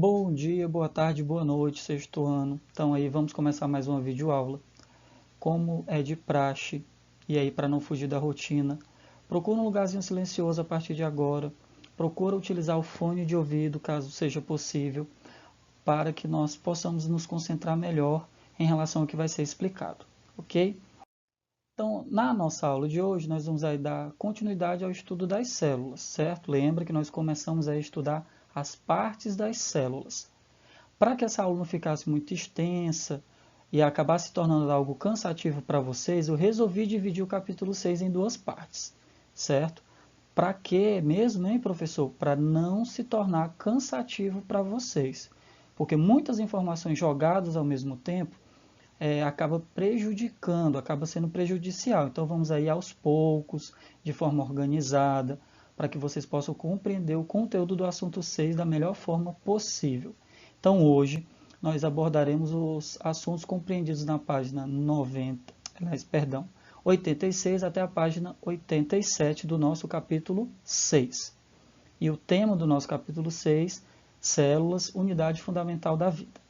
Bom dia, boa tarde, boa noite, sexto ano. Então aí vamos começar mais uma videoaula. Como é de praxe, e aí para não fugir da rotina, procura um lugarzinho silencioso a partir de agora. Procura utilizar o fone de ouvido, caso seja possível, para que nós possamos nos concentrar melhor em relação ao que vai ser explicado, ok? Então, na nossa aula de hoje, nós vamos aí dar continuidade ao estudo das células, certo? Lembra que nós começamos a estudar as partes das células. Para que essa aula não ficasse muito extensa e acabasse se tornando algo cansativo para vocês, eu resolvi dividir o capítulo 6 em duas partes, certo? Para quê mesmo, hein, professor? Para não se tornar cansativo para vocês. Porque muitas informações jogadas ao mesmo tempo acaba prejudicando, acaba sendo prejudicial. Então vamos aí aos poucos, de forma organizada, para que vocês possam compreender o conteúdo do assunto 6 da melhor forma possível. Então hoje nós abordaremos os assuntos compreendidos na página 86 até a página 87 do nosso capítulo 6. E o tema do nosso capítulo 6, células, unidade fundamental da vida.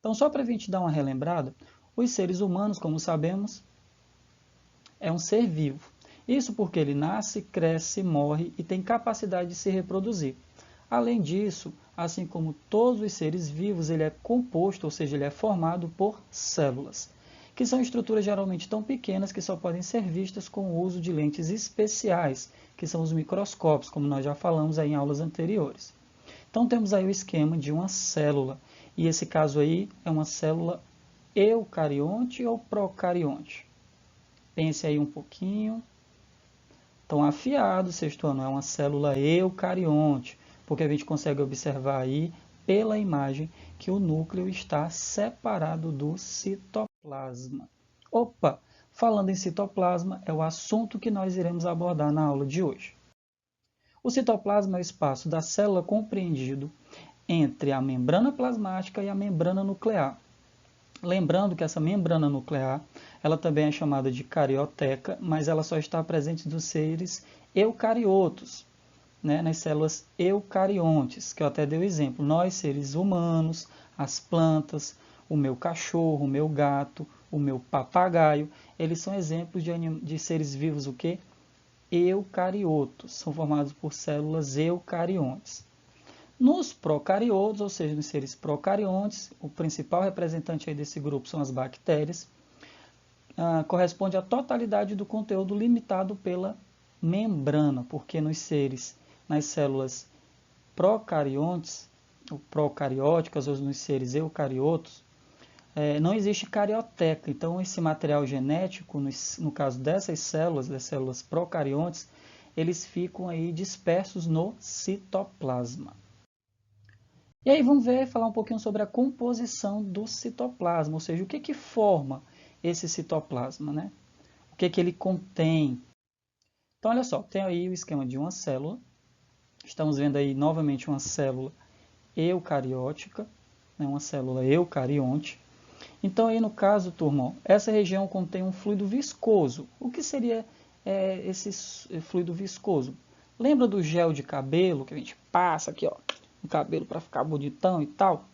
Então, só para a gente dar uma relembrada, os seres humanos, como sabemos, é um ser vivo. Isso porque ele nasce, cresce, morre e tem capacidade de se reproduzir. Além disso, assim como todos os seres vivos, ele é composto, ou seja, ele é formado por células, que são estruturas geralmente tão pequenas que só podem ser vistas com o uso de lentes especiais, que são os microscópios, como nós já falamos aí em aulas anteriores. Então temos aí o esquema de uma célula, e esse caso aí é uma célula eucarionte ou procarionte? Pense aí um pouquinho. Então, afiado, sexto ano, é uma célula eucarionte, porque a gente consegue observar aí pela imagem que o núcleo está separado do citoplasma. Opa! Falando em citoplasma, é o assunto que nós iremos abordar na aula de hoje. O citoplasma é o espaço da célula compreendido entre a membrana plasmática e a membrana nuclear. Lembrando que essa membrana nuclear, ela também é chamada de carioteca, mas ela só está presente nos seres eucariotos, né, nas células eucariontes, que eu até dei o exemplo. Nós, seres humanos, as plantas, o meu cachorro, o meu gato, o meu papagaio, eles são exemplos de seres vivos o quê? Eucariotos, são formados por células eucariontes. Nos procariotos, ou seja, nos seres procariontes, o principal representante aí desse grupo são as bactérias, corresponde à totalidade do conteúdo limitado pela membrana, porque nos seres, nas células procariontes, ou procarióticas, ou nos seres eucariotos, não existe carioteca. Então, esse material genético, no caso dessas células, das células procariontes, eles ficam aí dispersos no citoplasma. E aí vamos falar um pouquinho sobre a composição do citoplasma, ou seja, o que forma esse citoplasma, né? O que ele contém. Então, olha só, tem aí o esquema de uma célula. Estamos vendo aí novamente uma célula eucariótica, né? Uma célula eucarionte. Então, aí no caso, turma, essa região contém um fluido viscoso. O que seria esse fluido viscoso? Lembra do gel de cabelo que a gente passa aqui, ó, no cabelo para ficar bonitão e tal?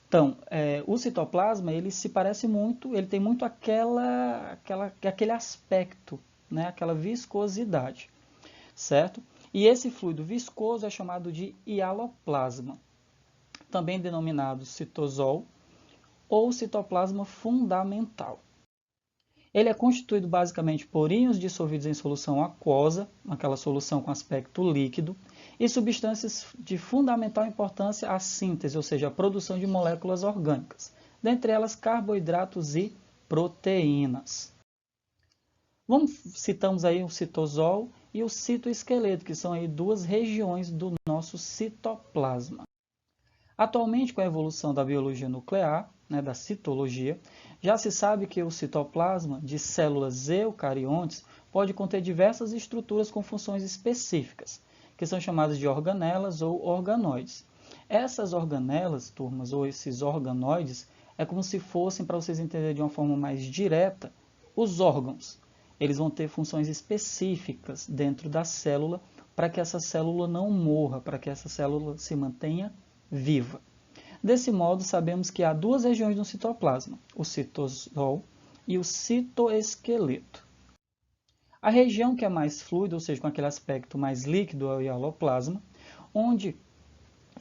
Então, o citoplasma, ele se parece muito, ele tem muito aquele aspecto, né, aquela viscosidade, certo? E esse fluido viscoso é chamado de hialoplasma, também denominado citosol ou citoplasma fundamental. Ele é constituído basicamente por íons dissolvidos em solução aquosa, aquela solução com aspecto líquido, e substâncias de fundamental importância à síntese, ou seja, à produção de moléculas orgânicas, dentre elas carboidratos e proteínas. Citamos aí o citosol e o citoesqueleto, que são aí duas regiões do nosso citoplasma. Atualmente, com a evolução da biologia nuclear, né, da citologia, já se sabe que o citoplasma de células eucariontes pode conter diversas estruturas com funções específicas, que são chamadas de organelas ou organoides. Essas organelas, turmas, ou esses organoides, é como se fossem, para vocês entenderem de uma forma mais direta, os órgãos. Eles vão ter funções específicas dentro da célula para que essa célula não morra, para que essa célula se mantenha viva. Desse modo, sabemos que há duas regiões no citoplasma, o citosol e o citoesqueleto. A região que é mais fluida, ou seja, com aquele aspecto mais líquido, é o hialoplasma, onde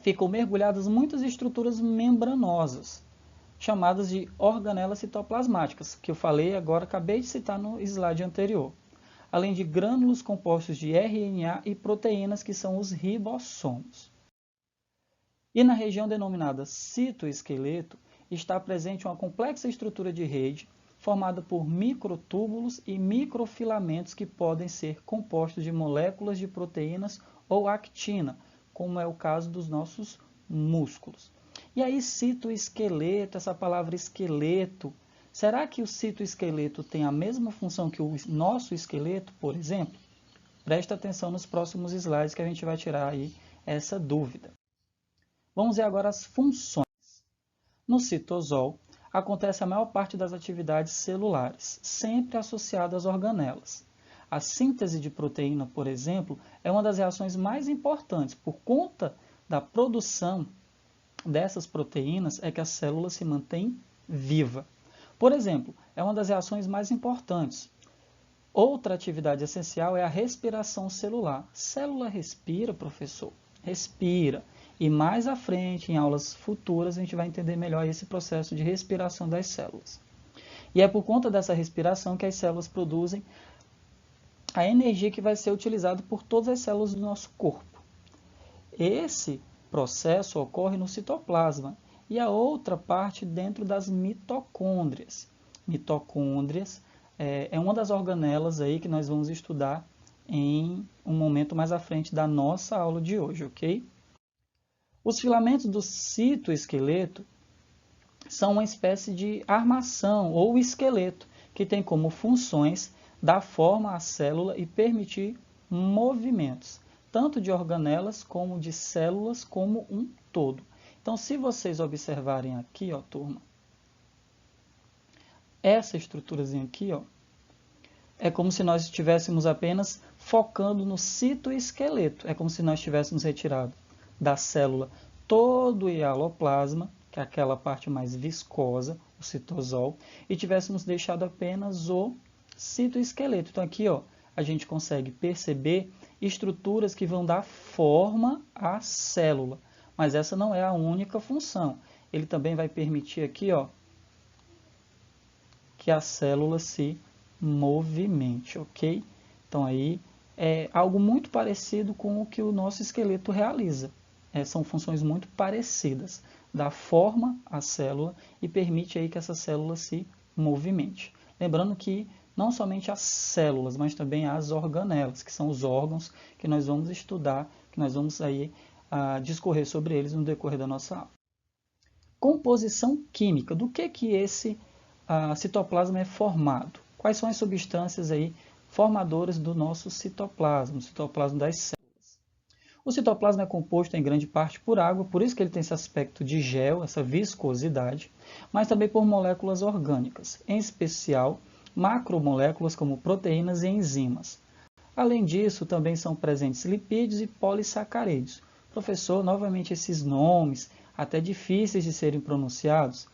ficam mergulhadas muitas estruturas membranosas, chamadas de organelas citoplasmáticas, que eu falei agora, acabei de citar no slide anterior, além de grânulos compostos de RNA e proteínas, que são os ribossomos. E na região denominada citoesqueleto, está presente uma complexa estrutura de rede, formada por microtúbulos e microfilamentos que podem ser compostos de moléculas de proteínas ou actina, como é o caso dos nossos músculos. E aí, citoesqueleto, essa palavra esqueleto, será que o citoesqueleto tem a mesma função que o nosso esqueleto, por exemplo? Presta atenção nos próximos slides que a gente vai tirar aí essa dúvida. Vamos ver agora as funções. No citosol, acontece a maior parte das atividades celulares, sempre associada às organelas. A síntese de proteína, por exemplo, é uma das reações mais importantes. Por conta da produção dessas proteínas é que a célula se mantém viva. Por exemplo, é uma das reações mais importantes. Outra atividade essencial é a respiração celular. Célula respira, professor? Respira. E mais à frente, em aulas futuras, a gente vai entender melhor esse processo de respiração das células. E é por conta dessa respiração que as células produzem a energia que vai ser utilizada por todas as células do nosso corpo. Esse processo ocorre no citoplasma e a outra parte dentro das mitocôndrias. Mitocôndrias é uma das organelas aí que nós vamos estudar em um momento mais à frente da nossa aula de hoje, ok? Os filamentos do citoesqueleto são uma espécie de armação ou esqueleto que tem como funções dar forma à célula e permitir movimentos, tanto de organelas como de células como um todo. Então, se vocês observarem aqui, ó, turma, essa estruturazinha aqui, ó, é como se nós estivéssemos apenas focando no citoesqueleto. É como se nós tivéssemos retirado da célula todo o hialoplasma, que é aquela parte mais viscosa, o citosol, e tivéssemos deixado apenas o citoesqueleto. Então aqui, ó, a gente consegue perceber estruturas que vão dar forma à célula, mas essa não é a única função. Ele também vai permitir aqui, ó, que a célula se movimente, ok? Então aí é algo muito parecido com o que o nosso esqueleto realiza. São funções muito parecidas, dá forma à célula e permite aí que essa célula se movimente. Lembrando que não somente as células, mas também as organelas, que são os órgãos que nós vamos estudar, que nós vamos aí discorrer sobre eles no decorrer da nossa aula. Composição química. Do que esse citoplasma é formado? Quais são as substâncias aí formadoras do nosso citoplasma, o citoplasma das células? O citoplasma é composto em grande parte por água, por isso que ele tem esse aspecto de gel, essa viscosidade, mas também por moléculas orgânicas, em especial macromoléculas como proteínas e enzimas. Além disso, também são presentes lipídios e polissacarídeos. Professor, novamente esses nomes, até difíceis de serem pronunciados,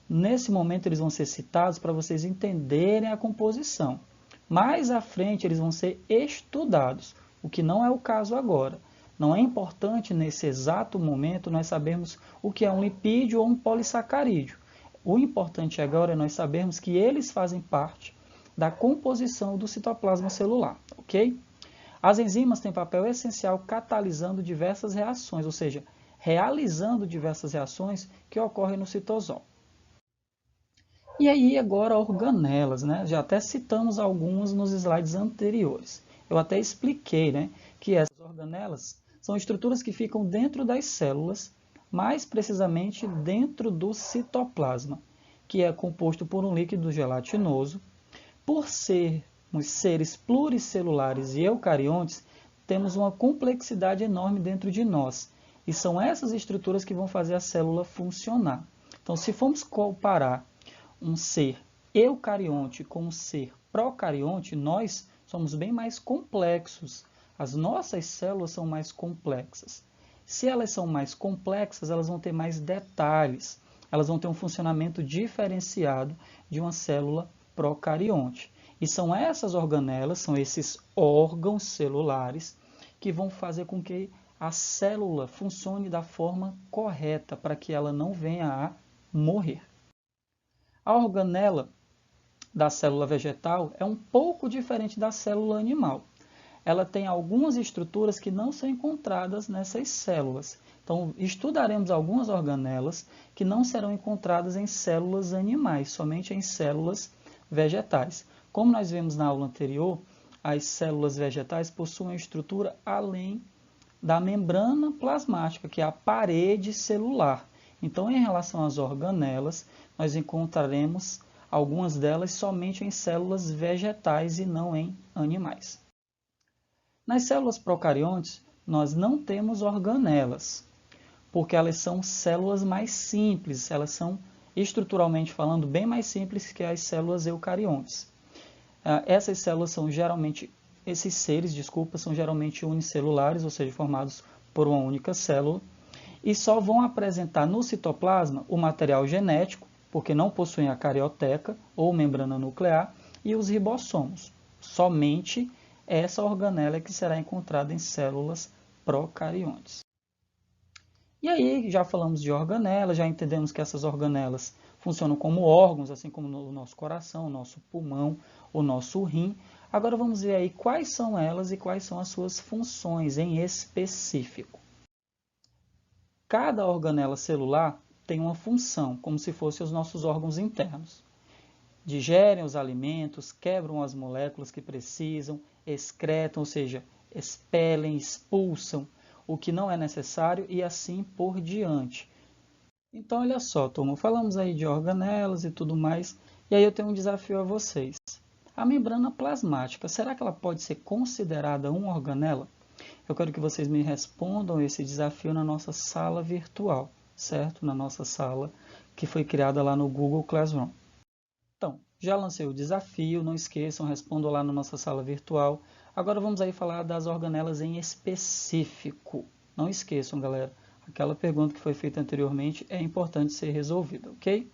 nesse momento eles vão ser citados para vocês entenderem a composição. Mais à frente eles vão ser estudados, o que não é o caso agora. Não é importante, nesse exato momento, nós sabermos o que é um lipídio ou um polissacarídeo. O importante agora é nós sabermos que eles fazem parte da composição do citoplasma celular, ok? As enzimas têm papel essencial catalisando diversas reações, ou seja, realizando diversas reações que ocorrem no citosol. E aí agora organelas, né? Já até citamos algumas nos slides anteriores. Eu até expliquei, né, que essas organelas são estruturas que ficam dentro das células, mais precisamente dentro do citoplasma, que é composto por um líquido gelatinoso. Por sermos seres pluricelulares e eucariontes, temos uma complexidade enorme dentro de nós, e são essas estruturas que vão fazer a célula funcionar. Então, se formos comparar um ser eucarionte com um ser procarionte, nós somos bem mais complexos. As nossas células são mais complexas. Se elas são mais complexas, elas vão ter mais detalhes, elas vão ter um funcionamento diferenciado de uma célula procarionte. E são essas organelas, são esses órgãos celulares que vão fazer com que a célula funcione da forma correta, para que ela não venha a morrer. A organela da célula vegetal é um pouco diferente da célula animal. Ela tem algumas estruturas que não são encontradas nessas células. Então, estudaremos algumas organelas que não serão encontradas em células animais, somente em células vegetais. Como nós vimos na aula anterior, as células vegetais possuem estrutura além da membrana plasmática, que é a parede celular. Então, em relação às organelas, nós encontraremos algumas delas somente em células vegetais e não em animais. Nas células procariontes, nós não temos organelas, porque elas são células mais simples, elas são, estruturalmente falando, bem mais simples que as células eucariontes. Essas células são geralmente, esses seres, são geralmente unicelulares, ou seja, formados por uma única célula, e só vão apresentar no citoplasma o material genético, porque não possuem a carioteca ou membrana nuclear, e os ribossomos. Somente essa organela é que será encontrada em células procariontes. E aí, já falamos de organelas, já entendemos que essas organelas funcionam como órgãos, assim como o nosso coração, o nosso pulmão, o nosso rim. Agora vamos ver aí quais são elas e quais são as suas funções em específico. Cada organela celular tem uma função, como se fossem os nossos órgãos internos. Digerem os alimentos, quebram as moléculas que precisam, excretam, ou seja, expelem, expulsam o que não é necessário e assim por diante. Então, olha só, turma, falamos aí de organelas e tudo mais, e aí eu tenho um desafio a vocês. A membrana plasmática, será que ela pode ser considerada uma organela? Eu quero que vocês me respondam esse desafio na nossa sala virtual, certo? Na nossa sala que foi criada lá no Google Classroom. Então, já lancei o desafio, não esqueçam, respondam lá na nossa sala virtual. Agora vamos aí falar das organelas em específico. Não esqueçam, galera, aquela pergunta que foi feita anteriormente é importante ser resolvida, ok?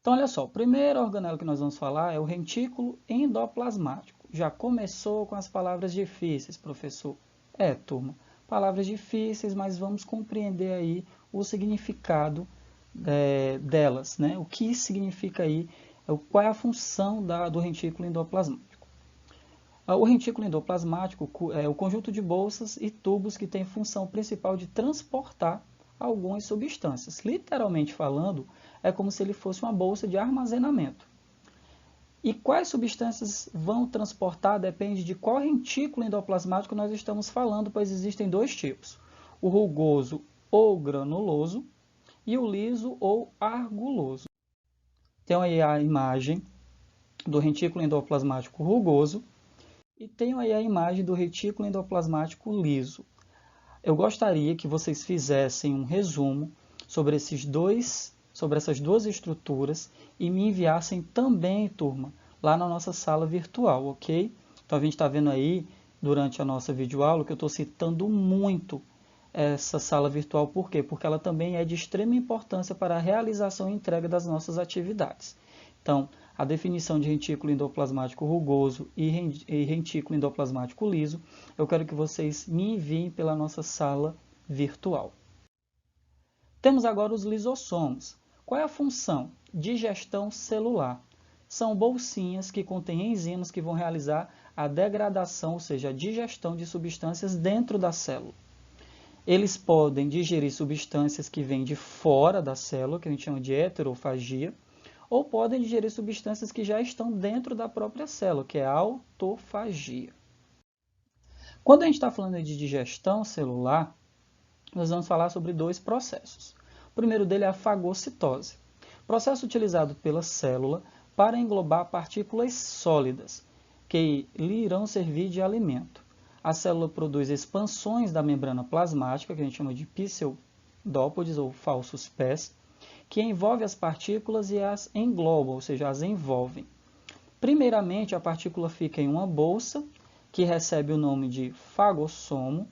Então, olha só, a primeira organela que nós vamos falar é o retículo endoplasmático. Já começou com as palavras difíceis, professor. Turma, palavras difíceis, mas vamos compreender aí o significado delas, né? O que significa aí, qual é a função do retículo endoplasmático. O retículo endoplasmático é o conjunto de bolsas e tubos que tem função principal de transportar algumas substâncias. Literalmente falando, é como se ele fosse uma bolsa de armazenamento. E quais substâncias vão transportar depende de qual retículo endoplasmático nós estamos falando, pois existem dois tipos, o rugoso ou granuloso e o liso ou argiloso. Tem aí a imagem do retículo endoplasmático rugoso e tenho aí a imagem do retículo endoplasmático liso. Eu gostaria que vocês fizessem um resumo sobre essas duas estruturas e me enviassem também, turma, lá na nossa sala virtual, ok? Então a gente está vendo aí, durante a nossa videoaula, que eu estou citando muito essa sala virtual. Por quê? Porque ela também é de extrema importância para a realização e entrega das nossas atividades. Então, a definição de retículo endoplasmático rugoso e retículo endoplasmático liso, eu quero que vocês me enviem pela nossa sala virtual. Temos agora os lisossomos. Qual é a função? Digestão celular. São bolsinhas que contêm enzimas que vão realizar a degradação, ou seja, a digestão de substâncias dentro da célula. Eles podem digerir substâncias que vêm de fora da célula, que a gente chama de heterofagia, ou podem digerir substâncias que já estão dentro da própria célula, que é a autofagia. Quando a gente está falando de digestão celular, nós vamos falar sobre dois processos. O primeiro dele é a fagocitose, processo utilizado pela célula para englobar partículas sólidas, que lhe irão servir de alimento. A célula produz expansões da membrana plasmática, que a gente chama de pseudópodes ou falsos pés, que envolve as partículas e as englobam, ou seja, as envolvem. Primeiramente, a partícula fica em uma bolsa, que recebe o nome de fagossomo.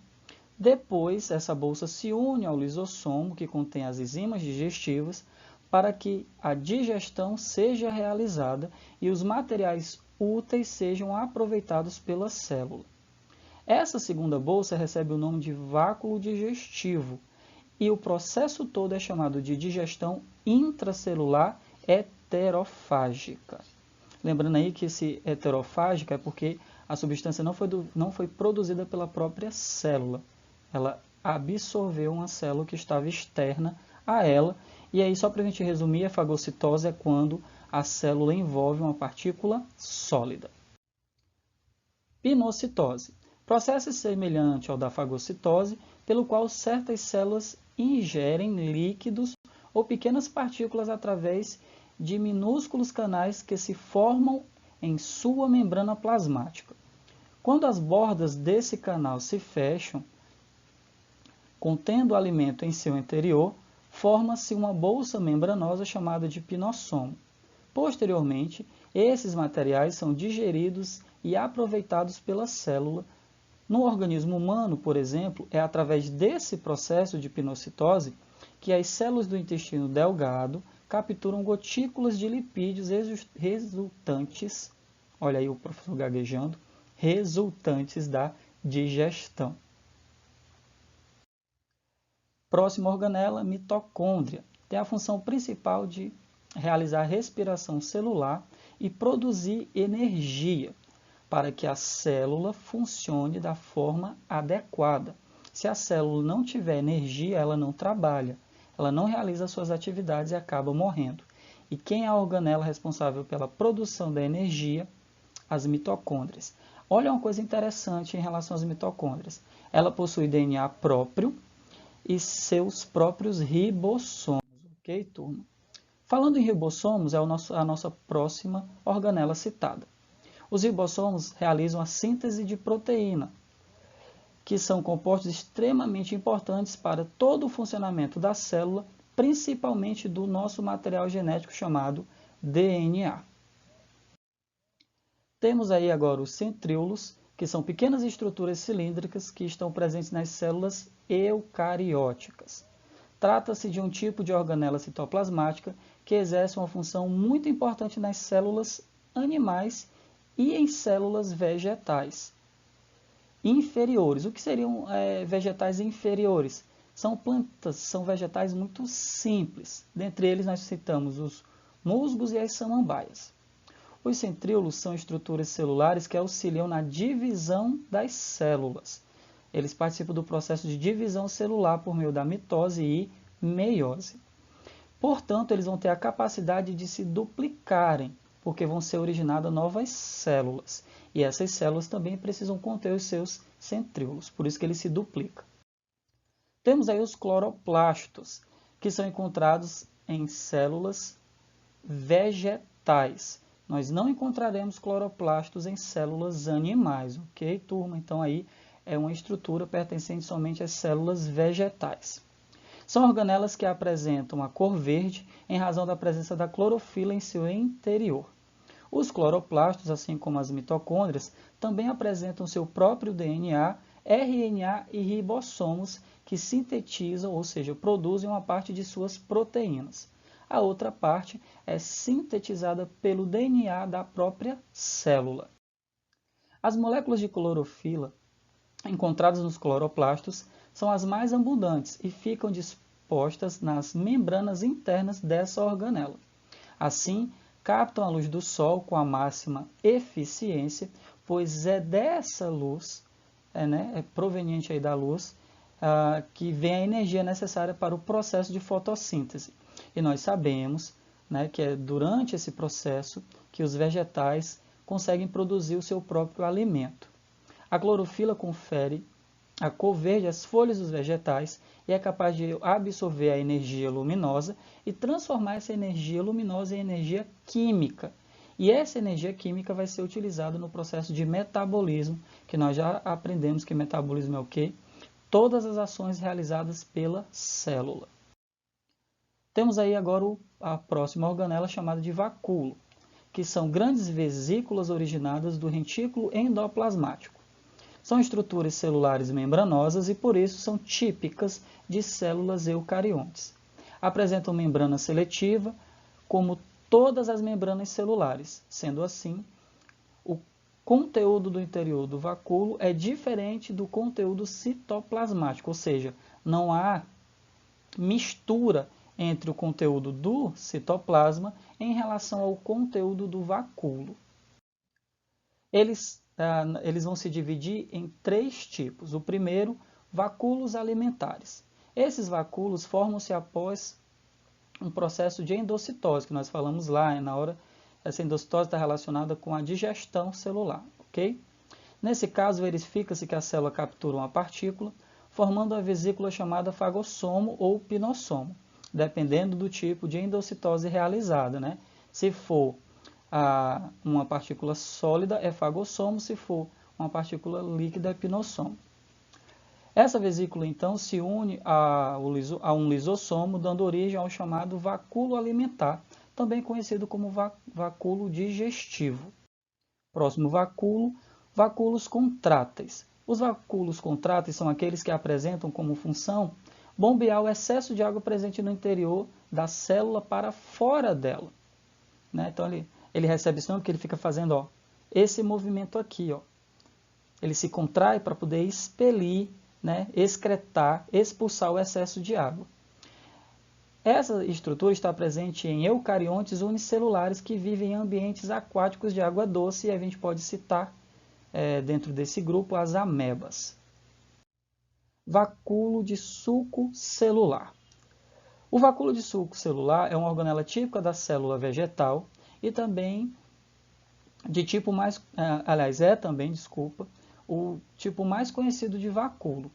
Depois, essa bolsa se une ao lisossomo, que contém as enzimas digestivas, para que a digestão seja realizada e os materiais úteis sejam aproveitados pela célula. Essa segunda bolsa recebe o nome de vácuo digestivo e o processo todo é chamado de digestão intracelular heterofágica. Lembrando aí que esse heterofágica é porque a substância não foi produzida pela própria célula. Ela absorveu uma célula que estava externa a ela. E aí, só para a gente resumir, a fagocitose é quando a célula envolve uma partícula sólida. Pinocitose. Processo semelhante ao da fagocitose, pelo qual certas células ingerem líquidos ou pequenas partículas através de minúsculos canais que se formam em sua membrana plasmática. Quando as bordas desse canal se fecham, contendo alimento em seu interior, forma-se uma bolsa membranosa chamada de pinossomo. Posteriormente, esses materiais são digeridos e aproveitados pela célula. No organismo humano, por exemplo, é através desse processo de pinocitose que as células do intestino delgado capturam gotículas de lipídios resultantes, olha aí o professor gaguejando, resultantes da digestão. Próxima organela, mitocôndria, tem a função principal de realizar respiração celular e produzir energia para que a célula funcione da forma adequada. Se a célula não tiver energia, ela não trabalha, ela não realiza suas atividades e acaba morrendo. E quem é a organela responsável pela produção da energia? As mitocôndrias. Olha uma coisa interessante em relação às mitocôndrias. Ela possui DNA próprio e seus próprios ribossomos. Ok, turma? Falando em ribossomos, é a nossa próxima organela citada. Os ribossomos realizam a síntese de proteína, que são compostos extremamente importantes para todo o funcionamento da célula, principalmente do nosso material genético chamado DNA. Temos aí agora os centríolos, que são pequenas estruturas cilíndricas que estão presentes nas células eucarióticas. Trata-se de um tipo de organela citoplasmática que exerce uma função muito importante nas células animais e em células vegetais inferiores. O que seriam vegetais inferiores? São plantas, são vegetais muito simples. Dentre eles nós citamos os musgos e as samambaias. Os centríolos são estruturas celulares que auxiliam na divisão das células. Eles participam do processo de divisão celular por meio da mitose e meiose. Portanto, eles vão ter a capacidade de se duplicarem, porque vão ser originadas novas células. E essas células também precisam conter os seus centríolos, por isso que ele se duplica. Temos aí os cloroplastos, que são encontrados em células vegetais. Nós não encontraremos cloroplastos em células animais, ok, turma? Então aí é uma estrutura pertencente somente às células vegetais. São organelas que apresentam a cor verde em razão da presença da clorofila em seu interior. Os cloroplastos, assim como as mitocôndrias, também apresentam seu próprio DNA, RNA e ribossomos que sintetizam, ou seja, produzem uma parte de suas proteínas. A outra parte é sintetizada pelo DNA da própria célula. As moléculas de clorofila encontradas nos cloroplastos são as mais abundantes e ficam dispostas nas membranas internas dessa organela. Assim, captam a luz do Sol com a máxima eficiência, pois é dessa luz, é proveniente aí da luz, que vem a energia necessária para o processo de fotossíntese. E nós sabemos que é durante esse processo que os vegetais conseguem produzir o seu próprio alimento. A clorofila confere a cor verde às folhas dos vegetais e é capaz de absorver a energia luminosa e transformar essa energia luminosa em energia química. E essa energia química vai ser utilizada no processo de metabolismo, que nós já aprendemos que metabolismo é o quê? Todas as ações realizadas pela célula. Temos aí agora a próxima organela chamada de vacúolo, que são grandes vesículas originadas do retículo endoplasmático. São estruturas celulares membranosas e, por isso, são típicas de células eucariontes. Apresentam membrana seletiva, como todas as membranas celulares. Sendo assim, o conteúdo do interior do vacúolo é diferente do conteúdo citoplasmático, ou seja, não há mistura entre o conteúdo do citoplasma em relação ao conteúdo do vacúolo. Eles vão se dividir em 3 tipos. O primeiro, vacúolos alimentares. Esses vacúolos formam-se após um processo de endocitose, que nós falamos lá, na hora, essa endocitose está relacionada com a digestão celular, ok? Nesse caso, verifica-se que a célula captura uma partícula, formando a vesícula chamada fagossomo ou pinossomo, dependendo do tipo de endocitose realizada, né? Se for uma partícula sólida, é fagossomo, se for uma partícula líquida, é pinossomo. Essa vesícula, então, se une a um lisossomo, dando origem ao chamado vacúolo alimentar, também conhecido como vacúolo digestivo. Próximo vacúolo, vacúolos contráteis. Os vacúolos contráteis são aqueles que apresentam como função bombear o excesso de água presente no interior da célula para fora dela. Né? Então, ele recebe esse nome porque ele fica fazendo esse movimento aqui. Ele se contrai para poder expelir, né, excretar, expulsar o excesso de água. Essa estrutura está presente em eucariontes unicelulares que vivem em ambientes aquáticos de água doce, e a gente pode citar, dentro desse grupo, as amebas. Vacúolo de suco celular. O vacúolo de suco celular é uma organela típica da célula vegetal e também de tipo mais, o tipo mais conhecido de vacúolo.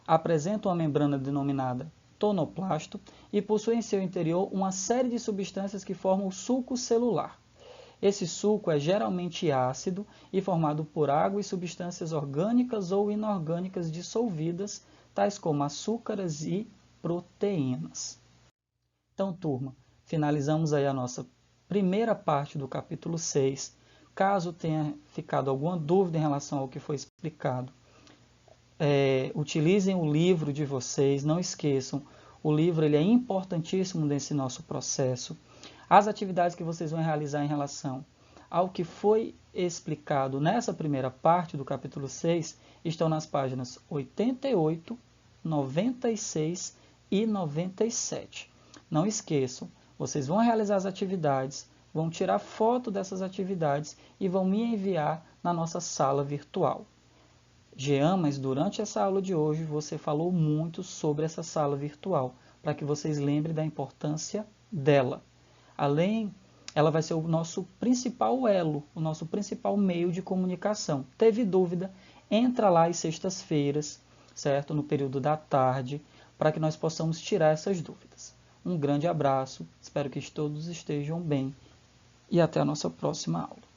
Apresenta uma membrana denominada tonoplasto e possui em seu interior uma série de substâncias que formam o suco celular. Esse suco é geralmente ácido e formado por água e substâncias orgânicas ou inorgânicas dissolvidas, tais como açúcares e proteínas. Então, turma, finalizamos aí a nossa primeira parte do capítulo 6. Caso tenha ficado alguma dúvida em relação ao que foi explicado, utilizem o livro de vocês, não esqueçam, o livro ele é importantíssimo nesse nosso processo. As atividades que vocês vão realizar em relação ao que foi explicado nessa primeira parte do capítulo 6 estão nas páginas 88, 96 e 97. Não esqueçam, vocês vão realizar as atividades, vão tirar foto dessas atividades e vão me enviar na nossa sala virtual. Jean, mas durante essa aula de hoje você falou muito sobre essa sala virtual, para que vocês lembrem da importância dela. Ela vai ser o nosso principal elo, o nosso principal meio de comunicação. Teve dúvida? Entra lá às sextas-feiras, certo? No período da tarde, para que nós possamos tirar essas dúvidas. Um grande abraço, espero que todos estejam bem e até a nossa próxima aula.